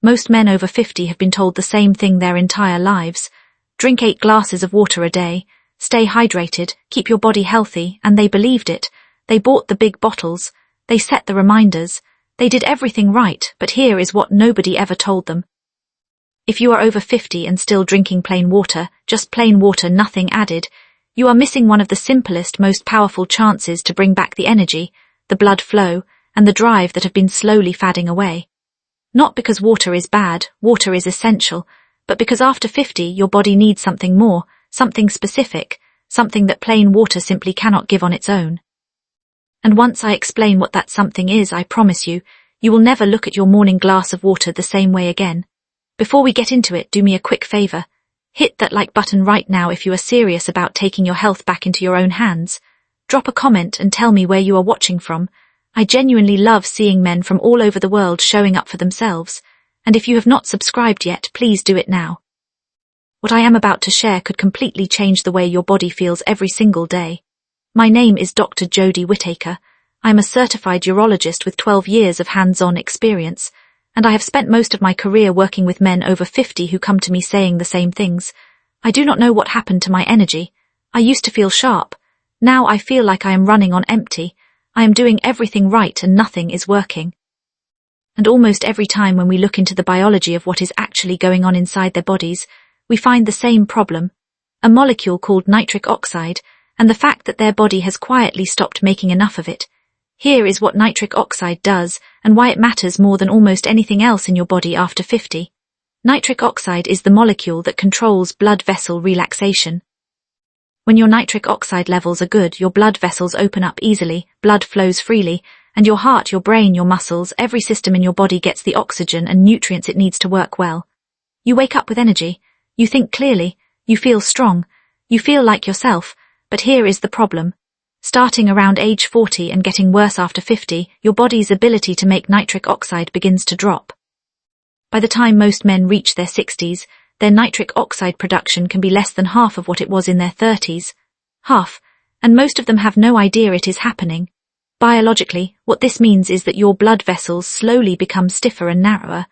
Most men over 50 have been told the same thing their entire lives. Drink 8 glasses of water a day, stay hydrated, keep your body healthy, and they believed it. They bought the big bottles, they set the reminders, they did everything right, but here is what nobody ever told them. If you are over 50 and still drinking plain water, just plain water, nothing added, you are missing one of the simplest, most powerful chances to bring back the energy, the blood flow, and the drive that have been slowly fading away. Not because water is bad, water is essential, but because after 50 your body needs something more, something specific, something that plain water simply cannot give on its own. And once I explain what that something is, I promise you, you will never look at your morning glass of water the same way again. Before we get into it, do me a quick favor. Hit that like button right now if you are serious about taking your health back into your own hands. Drop a comment and tell me where you are watching from. I genuinely love seeing men from all over the world showing up for themselves, and if you have not subscribed yet, please do it now. What I am about to share could completely change the way your body feels every single day. My name is Dr. Jodie Whittaker. I am a certified urologist with 12 years of hands-on experience, and I have spent most of my career working with men over 50 who come to me saying the same things. I do not know what happened to my energy. I used to feel sharp. Now I feel like I am running on empty. I am doing everything right and nothing is working. And almost every time when we look into the biology of what is actually going on inside their bodies, we find the same problem, a molecule called nitric oxide, and the fact that their body has quietly stopped making enough of it. Here is what nitric oxide does and why it matters more than almost anything else in your body after 50. Nitric oxide is the molecule that controls blood vessel relaxation. When your nitric oxide levels are good, your blood vessels open up easily, blood flows freely, and your heart, your brain, your muscles, every system in your body gets the oxygen and nutrients it needs to work well. You wake up with energy, you think clearly, you feel strong, you feel like yourself, but here is the problem. Starting around age 40 and getting worse after 50, your body's ability to make nitric oxide begins to drop. By the time most men reach their 60s, their nitric oxide production can be less than half of what it was in their 30s. Half, and most of them have no idea it is happening. Biologically, what this means is that your blood vessels slowly become stiffer and narrower.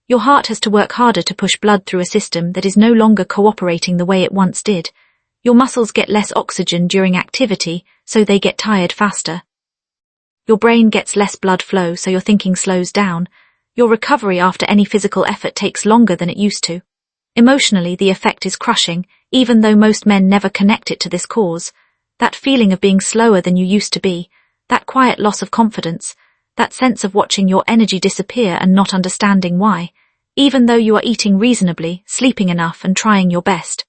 Your heart has to work harder to push blood through a system that is no longer cooperating the way it once did. Your muscles get less oxygen during activity, so they get tired faster. Your brain gets less blood flow, so your thinking slows down. Your recovery after any physical effort takes longer than it used to. Emotionally, the effect is crushing, even though most men never connect it to this cause. That feeling of being slower than you used to be, that quiet loss of confidence, that sense of watching your energy disappear and not understanding why, even though you are eating reasonably, sleeping enough, and trying your best.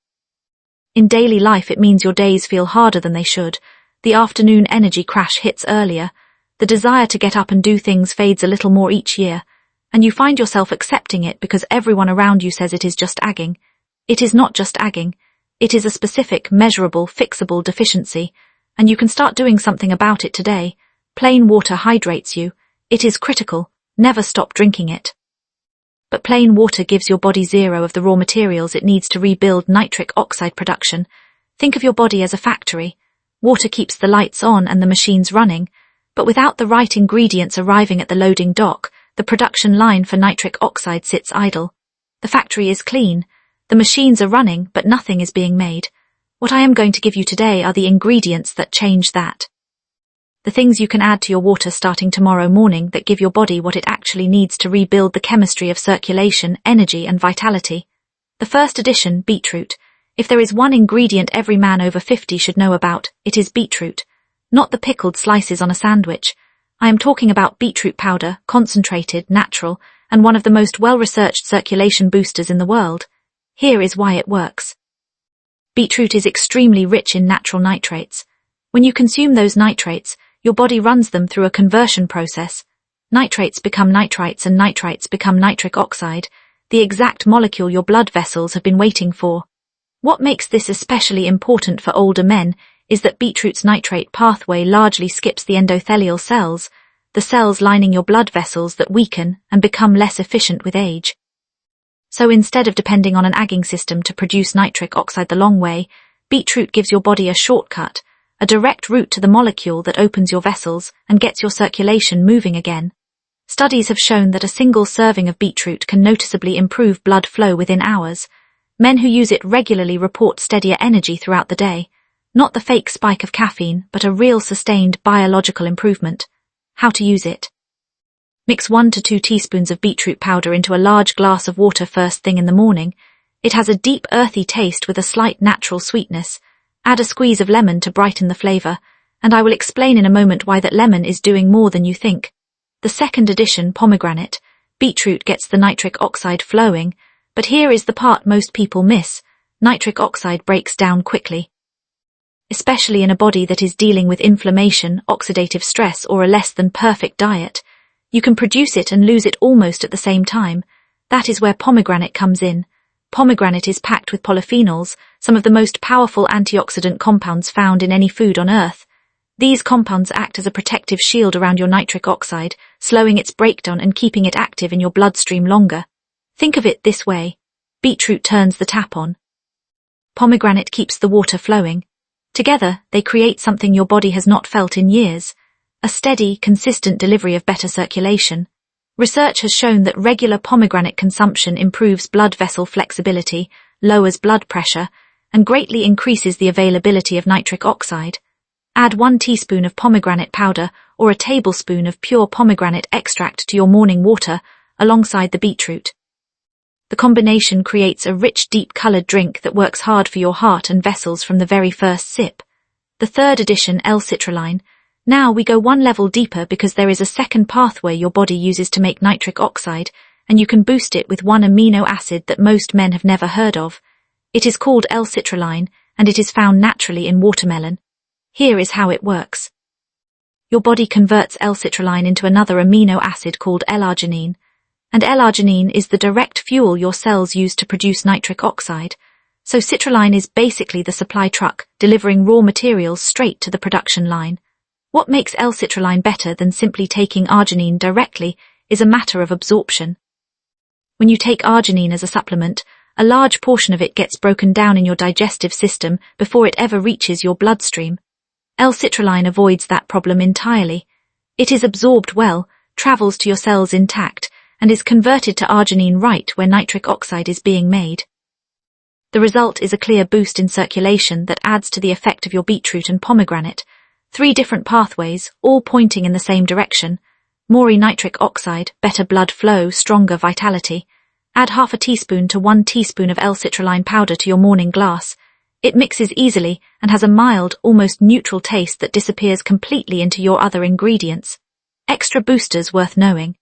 In daily life, it means your days feel harder than they should. The afternoon energy crash hits earlier. The desire to get up and do things fades a little more each year, and you find yourself accepting it because everyone around you says it is just aging. It is not just aging. It is a specific, measurable, fixable deficiency, and you can start doing something about it today. Plain water hydrates you. It is critical. Never stop drinking it. But plain water gives your body zero of the raw materials it needs to rebuild nitric oxide production. Think of your body as a factory. Water keeps the lights on and the machines running, but without the right ingredients arriving at the loading dock, the production line for nitric oxide sits idle. The factory is clean. The machines are running, but nothing is being made. What I am going to give you today are the ingredients that change that. The things you can add to your water starting tomorrow morning that give your body what it actually needs to rebuild the chemistry of circulation, energy, and vitality. The first addition, beetroot. If there is one ingredient every man over 50 should know about, it is beetroot. Not the pickled slices on a sandwich. I am talking about beetroot powder, concentrated, natural, and one of the most well-researched circulation boosters in the world. Here is why it works. Beetroot is extremely rich in natural nitrates. When you consume those nitrates, your body runs them through a conversion process. Nitrates become nitrites and nitrites become nitric oxide, the exact molecule your blood vessels have been waiting for. What makes this especially important for older men is that beetroot's nitrate pathway largely skips the endothelial cells, the cells lining your blood vessels that weaken and become less efficient with age. So instead of depending on an aging system to produce nitric oxide the long way, beetroot gives your body a shortcut, a direct route to the molecule that opens your vessels and gets your circulation moving again. Studies have shown that a single serving of beetroot can noticeably improve blood flow within hours. Men who use it regularly report steadier energy throughout the day. Not the fake spike of caffeine, but a real sustained biological improvement. How to use it? Mix 1 to 2 teaspoons of beetroot powder into a large glass of water first thing in the morning. It has a deep earthy taste with a slight natural sweetness. Add a squeeze of lemon to brighten the flavor, and I will explain in a moment why that lemon is doing more than you think. The second addition, pomegranate. Beetroot gets the nitric oxide flowing, but here is the part most people miss. Nitric oxide breaks down quickly. Especially in a body that is dealing with inflammation, oxidative stress, or a less than perfect diet. You can produce it and lose it almost at the same time. That is where pomegranate comes in. Pomegranate is packed with polyphenols, some of the most powerful antioxidant compounds found in any food on Earth. These compounds act as a protective shield around your nitric oxide, slowing its breakdown and keeping it active in your bloodstream longer. Think of it this way. Beetroot turns the tap on. Pomegranate keeps the water flowing. Together, they create something your body has not felt in years. A steady, consistent delivery of better circulation. Research has shown that regular pomegranate consumption improves blood vessel flexibility, lowers blood pressure, and greatly increases the availability of nitric oxide. Add 1 teaspoon of pomegranate powder or a tablespoon of pure pomegranate extract to your morning water alongside the beetroot. The combination creates a rich, deep-colored drink that works hard for your heart and vessels from the very first sip. The third addition, L-citrulline. Now we go one level deeper because there is a second pathway your body uses to make nitric oxide, and you can boost it with one amino acid that most men have never heard of. It is called L-citrulline, and it is found naturally in watermelon. Here is how it works. Your body converts L-citrulline into another amino acid called L-arginine. And L-arginine is the direct fuel your cells use to produce nitric oxide. So citrulline is basically the supply truck, delivering raw materials straight to the production line. What makes L-citrulline better than simply taking arginine directly is a matter of absorption. When you take arginine as a supplement, a large portion of it gets broken down in your digestive system before it ever reaches your bloodstream. L-citrulline avoids that problem entirely. It is absorbed well, travels to your cells intact, and is converted to arginine right where nitric oxide is being made. The result is a clear boost in circulation that adds to the effect of your beetroot and pomegranate. 3 different pathways, all pointing in the same direction. More nitric oxide, better blood flow, stronger vitality. Add half a teaspoon to 1 teaspoon of L-citrulline powder to your morning glass. It mixes easily and has a mild, almost neutral taste that disappears completely into your other ingredients. Extra boosters worth knowing.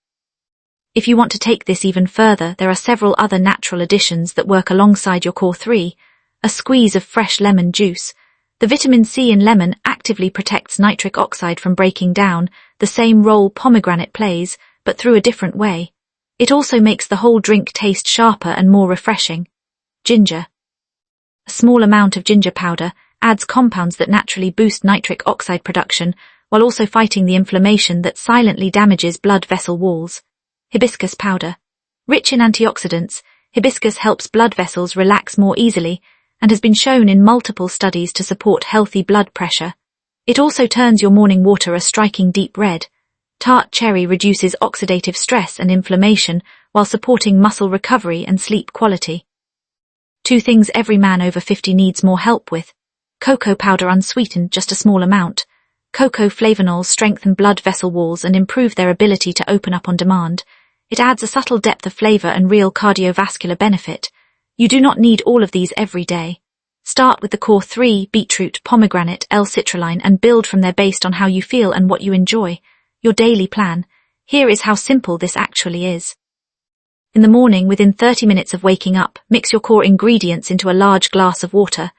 If you want to take this even further, there are several other natural additions that work alongside your core 3. A squeeze of fresh lemon juice. The vitamin C in lemon actively protects nitric oxide from breaking down, the same role pomegranate plays, but through a different way. It also makes the whole drink taste sharper and more refreshing. Ginger. A small amount of ginger powder adds compounds that naturally boost nitric oxide production while also fighting the inflammation that silently damages blood vessel walls. Hibiscus powder. Rich in antioxidants, hibiscus helps blood vessels relax more easily and has been shown in multiple studies to support healthy blood pressure. It also turns your morning water a striking deep red. Tart cherry reduces oxidative stress and inflammation while supporting muscle recovery and sleep quality. 2 things every man over 50 needs more help with. Cocoa powder unsweetened, just a small amount. Cocoa flavonols strengthen blood vessel walls and improve their ability to open up on demand. It adds a subtle depth of flavor and real cardiovascular benefit. You do not need all of these every day. Start with the core 3, beetroot, pomegranate, L-citrulline, and build from there based on how you feel and what you enjoy. Your daily plan. Here is how simple this actually is. In the morning, within 30 minutes of waking up, mix your core ingredients into a large glass of water.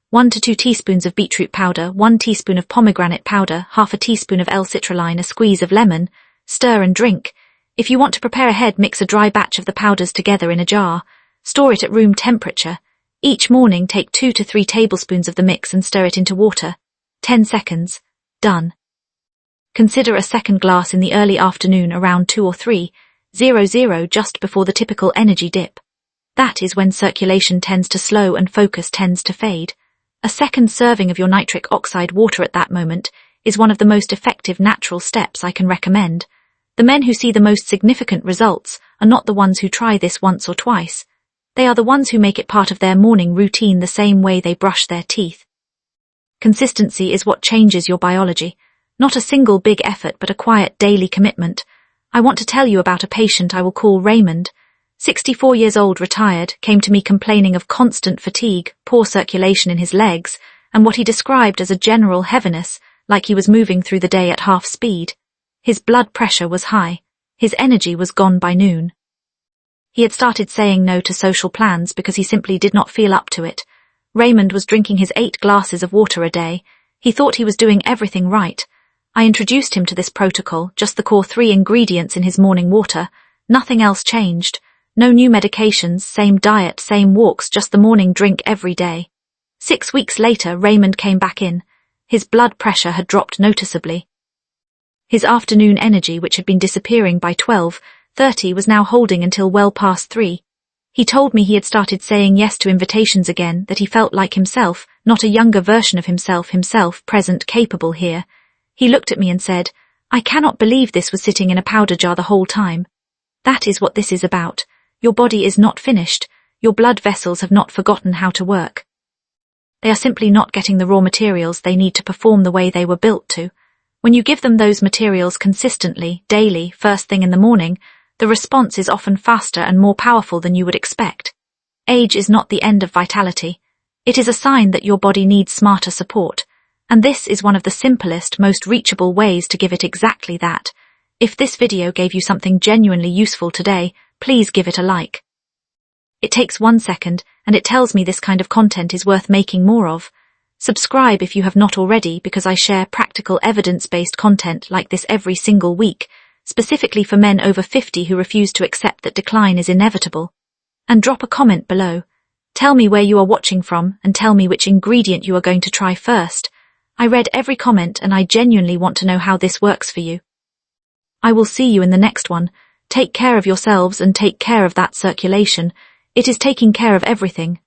1 to 2 teaspoons of beetroot powder, 1 teaspoon of pomegranate powder, half a teaspoon of L-citrulline, a squeeze of lemon. Stir and drink. If you want to prepare ahead, mix a dry batch of the powders together in a jar. Store it at room temperature. Each morning, take 2 to 3 tablespoons of the mix and stir it into water. 10 seconds. Done. Consider a second glass in the early afternoon around 2 or 3:00, just before the typical energy dip. That is when circulation tends to slow and focus tends to fade. A second serving of your nitric oxide water at that moment is one of the most effective natural steps I can recommend. The men who see the most significant results are not the ones who try this once or twice. They are the ones who make it part of their morning routine the same way they brush their teeth. Consistency is what changes your biology. Not a single big effort, but a quiet daily commitment. I want to tell you about a patient I will call Raymond. 64 years old, retired, came to me complaining of constant fatigue, poor circulation in his legs, and what he described as a general heaviness, like he was moving through the day at half speed. His blood pressure was high. His energy was gone by noon. He had started saying no to social plans because he simply did not feel up to it. Raymond was drinking his 8 glasses of water a day. He thought he was doing everything right. I introduced him to this protocol, just the core 3 ingredients in his morning water. Nothing else changed. No new medications, same diet, same walks, just the morning drink every day. 6 weeks later, Raymond came back in. His blood pressure had dropped noticeably. His afternoon energy, which had been disappearing by 12:30, was now holding until well past 3. He told me he had started saying yes to invitations again, that he felt like himself, not a younger version of himself, present, capable here. He looked at me and said, "I cannot believe this was sitting in a powder jar the whole time." That is what this is about. Your body is not finished. Your blood vessels have not forgotten how to work. They are simply not getting the raw materials they need to perform the way they were built to. When you give them those materials consistently, daily, first thing in the morning, the response is often faster and more powerful than you would expect. Age is not the end of vitality. It is a sign that your body needs smarter support. And this is one of the simplest, most reachable ways to give it exactly that. If this video gave you something genuinely useful today, please give it a like. It takes 1 second, and it tells me this kind of content is worth making more of. Subscribe if you have not already, because I share practical evidence-based content like this every single week, specifically for men over 50 who refuse to accept that decline is inevitable. And drop a comment below. Tell me where you are watching from, and tell me which ingredient you are going to try first. I read every comment, and I genuinely want to know how this works for you. I will see you in the next one. Take care of yourselves and take care of that circulation. It is taking care of everything.